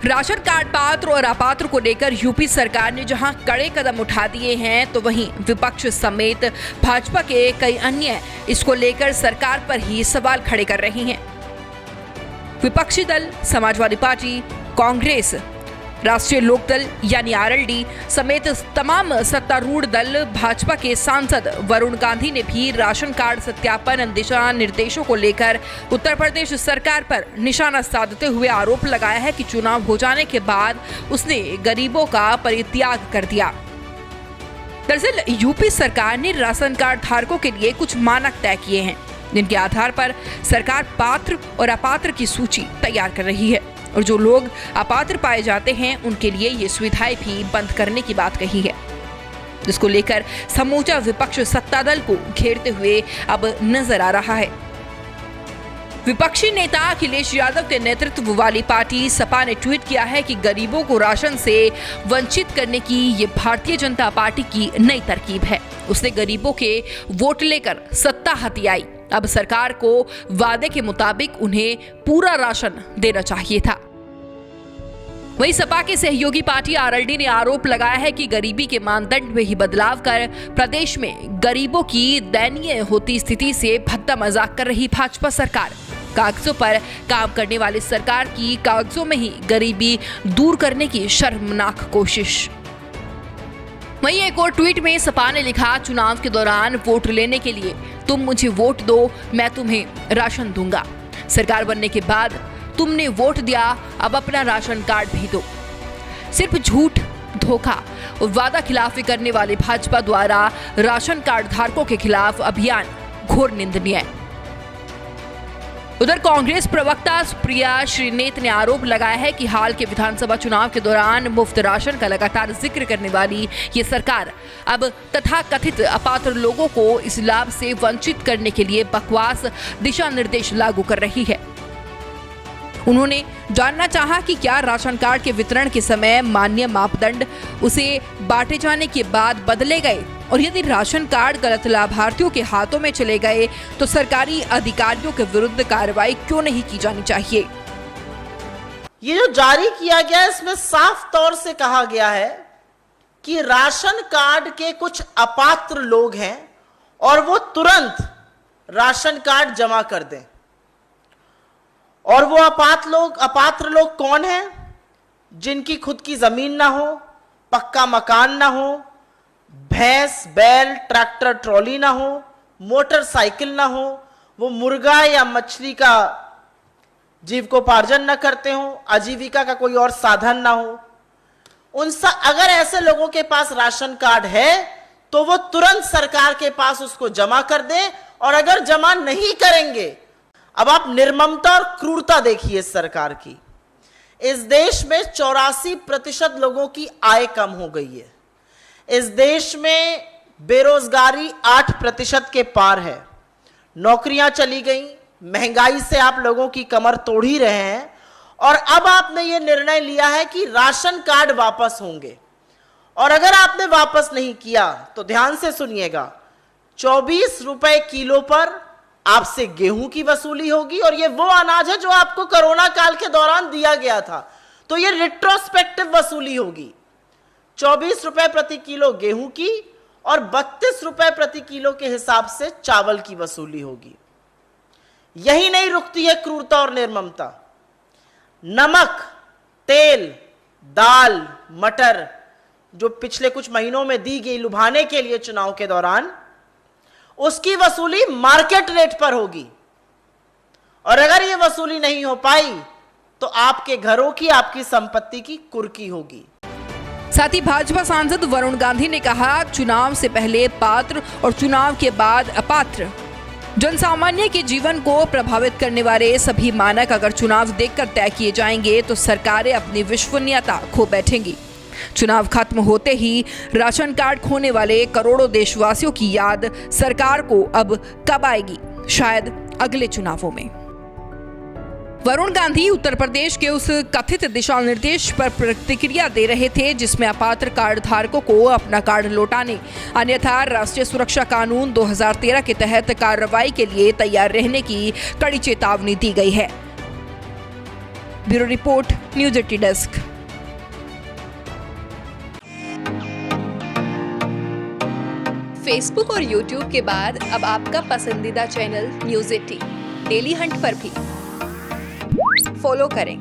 Ration card पात्र और अपात्र को लेकर यूपी सरकार ने जहां कड़े कदम उठा दिए हैं, तो वहीं विपक्ष समेत भाजपा के कई अन्य इसको लेकर सरकार पर ही सवाल खड़े कर रहे हैं। विपक्षी दल समाजवादी पार्टी, कांग्रेस, राष्ट्रीय लोकदल यानी आरएलडी समेत तमाम सत्तारूढ़ दल भाजपा के सांसद वरुण गांधी ने भी राशन कार्ड सत्यापन दिशा निर्देशों को लेकर उत्तर प्रदेश सरकार पर निशाना साधते हुए आरोप लगाया है कि चुनाव हो जाने के बाद उसने गरीबों का परित्याग कर दिया। दरअसल यूपी सरकार ने राशन कार्ड धारकों के लिए कुछ मानक तय किए हैं, जिनके आधार पर सरकार पात्र और अपात्र की सूची तैयार कर रही है और जो लोग अपात्र पाए जाते हैं उनके लिए ये सुविधाएं भी बंद करने की बात कही है, जिसको लेकर समूचा विपक्ष सत्ता दल को घेरते हुए अब नजर आ रहा है। विपक्षी नेता अखिलेश यादव के नेतृत्व वाली पार्टी सपा ने ट्वीट किया है कि गरीबों को राशन से वंचित करने की ये भारतीय जनता पार्टी की नई तरकीब है। उसने गरीबों के वोट लेकर सत्ता हथियाई। अब सरकार को वादे के मुताबिक उन्हें पूरा राशन देना चाहिए था। वहीं सपा की सहयोगी पार्टी आरएलडी ने आरोप लगाया है कि गरीबी के मानदंड में ही बदलाव कर प्रदेश में गरीबों की दयनीय होती स्थिति से भद्दा मजाक कर रही भाजपा सरकार। कागजों पर काम करने वाली सरकार की कागजों में ही गरीबी दूर करने की शर्मनाक कोशिश। वहीं एक और ट्वीट में सपा ने लिखा, चुनाव के दौरान वोट लेने के लिए तुम मुझे वोट दो, मैं तुम्हें राशन दूंगा। सरकार बनने के बाद तुमने वोट दिया, अब अपना राशन कार्ड भी दो। सिर्फ झूठ, धोखा और वादा खिलाफी करने वाले भाजपा द्वारा राशन कार्ड धारकों के खिलाफ अभियान घोर निंदनीय है। उधर कांग्रेस प्रवक्ता सुप्रिया श्रीनेत ने आरोप लगाया है कि हाल के विधानसभा चुनाव के दौरान मुफ्त राशन का लगातार जिक्र करने वाली ये सरकार अब तथाकथित अपात्र लोगों को इस लाभ से वंचित करने के लिए बकवास दिशा निर्देश लागू कर रही है। उन्होंने जानना चाहा कि क्या राशन कार्ड के वितरण के समय मान्य मापदंड उसे बांटे जाने के बाद बदले गए, और यदि राशन कार्ड गलत लाभार्थियों के हाथों में चले गए तो सरकारी अधिकारियों के विरुद्ध कार्रवाई क्यों नहीं की जानी चाहिए। ये जो जारी किया गया है इसमें साफ तौर से कहा गया है कि राशन कार्ड के कुछ अपात्र लोग हैं और वो तुरंत राशन कार्ड जमा कर दें। और वो अपात्र लोग कौन हैं? जिनकी खुद की जमीन ना हो, पक्का मकान ना हो, भैंस, बैल, ट्रैक्टर, ट्रॉली ना हो, मोटरसाइकिल ना हो, वो मुर्गा या मछली का जीविकोपार्जन न करते हो, आजीविका का कोई और साधन ना हो। अगर ऐसे लोगों के पास राशन कार्ड है तो वो तुरंत सरकार के पास उसको जमा कर दें, और अगर जमा नहीं करेंगे, अब आप निर्ममता और क्रूरता देखिए इस सरकार की। इस देश में 84% लोगों की आय कम हो गई है। इस देश में बेरोजगारी 8% के पार है। नौकरियां चली गई, महंगाई से आप लोगों की कमर तोड़ ही रहे हैं, और अब आपने ये निर्णय लिया है कि राशन कार्ड वापस होंगे। और अगर आपने वापस नहीं किया तो ध्यान से सुनिएगा, 24 रुपए किलो पर आपसे गेहूं की वसूली होगी, और ये वो अनाज है जो आपको कोरोना काल के दौरान दिया गया था, तो ये रिट्रोस्पेक्टिव वसूली होगी। 24 रुपए प्रति किलो गेहूं की और 32 रुपए प्रति किलो के हिसाब से चावल की वसूली होगी। यही नहीं रुकती है क्रूरता और निर्ममता। नमक, तेल, दाल, मटर जो पिछले कुछ महीनों में दी गई लुभाने के लिए चुनाव के दौरान, उसकी वसूली मार्केट रेट पर होगी। और अगर ये वसूली नहीं हो पाई तो आपके घरों की, आपकी संपत्ति की कुर्की होगी। साथ ही भाजपा सांसद वरुण गांधी ने कहा, चुनाव से पहले पात्र और चुनाव के बाद अपात्र जनसामान्य के जीवन को प्रभावित करने वाले सभी मानक अगर चुनाव देखकर तय किए जाएंगे तो सरकारें अपनी विश्वसनीयता खो बैठेंगी। चुनाव खत्म होते ही राशन कार्ड खोने वाले करोड़ों देशवासियों की याद सरकार को अब कब आएगी? शायद अगले चुनावों में। वरुण गांधी उत्तर प्रदेश के उस कथित दिशा निर्देश पर प्रतिक्रिया दे रहे थे जिसमें अपात्र कार्ड धारकों को अपना कार्ड लौटाने, अन्यथा राष्ट्रीय सुरक्षा कानून 2013 के तहत कार्रवाई के लिए तैयार रहने की कड़ी चेतावनी दी गई है। Bureau report, news 80 desk. Facebook और यूट्यूब के बाद अब आपका पसंदीदा चैनल न्यूज 80 डेली हंट पर भी फॉलो करें।